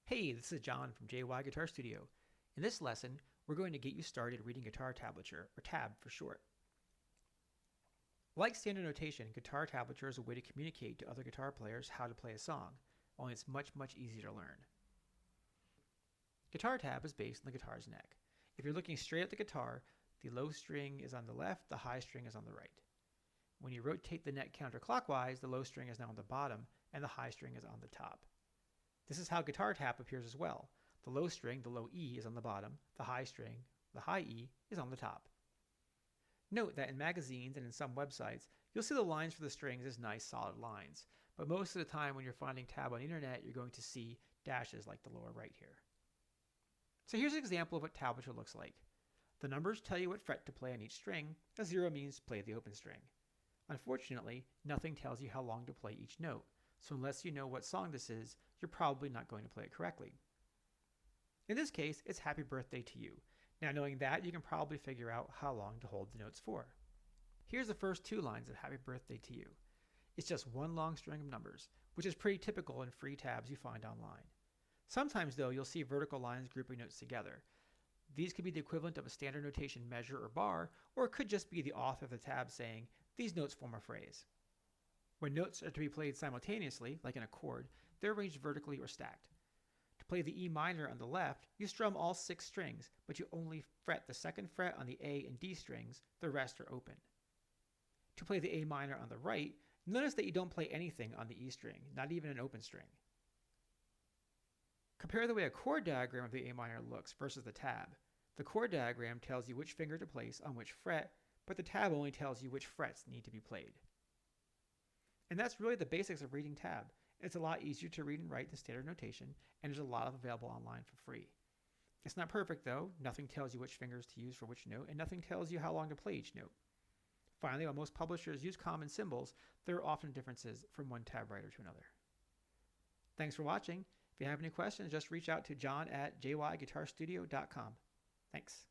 Hey, this is John from JY Guitar Studio. In this lesson, we're going to get you started reading guitar tablature, or tab for short. Like standard notation, guitar tablature is a way to communicate to other guitar players how to play a song, only it's much easier to learn. Guitar tab is based on the guitar's neck. If you're looking straight at the guitar, the low string is on the left, the high string is on the right. When you rotate the neck counterclockwise, the low string is now on the bottom, and the high string is on the top. This is how guitar tap appears as well. The low string, the low E, is on the bottom. The high string, the high E, is on the top. Note that in magazines and in some websites, you'll see the lines for the strings as nice solid lines, but most of the time when you're finding tab on the internet, you're going to see dashes like the lower right here. So here's an example of what tablature looks like. The numbers tell you what fret to play on each string. A 0 means play the open string. Unfortunately, nothing tells you how long to play each note, so unless you know what song this is, you're probably not going to play it correctly. In this case, it's Happy Birthday to You. Now knowing that, you can probably figure out how long to hold the notes for. Here's the first two lines of Happy Birthday to You. It's just one long string of numbers, which is pretty typical in free tabs you find online. Sometimes though, you'll see vertical lines grouping notes together. These could be the equivalent of a standard notation measure or bar, or it could just be the author of the tab saying, these notes form a phrase. When notes are to be played simultaneously, like in a chord, they're arranged vertically or stacked. To play the E minor on the left, you strum all 6 strings, but you only fret the 2nd fret on the A and D strings, the rest are open. To play the A minor on the right, notice that you don't play anything on the E string, not even an open string. Compare the way a chord diagram of the A minor looks versus the tab. The chord diagram tells you which finger to place on which fret, but the tab only tells you which frets need to be played. And that's really the basics of reading tab. It's a lot easier to read and write than standard notation, and there's a lot of available online for free. It's not perfect though. Nothing tells you which fingers to use for which note, and nothing tells you how long to play each note. Finally, while most publishers use common symbols, there are often differences from one tab writer to another. Thanks for watching. If you have any questions, just reach out to John at jyguitarstudio.com. Thanks.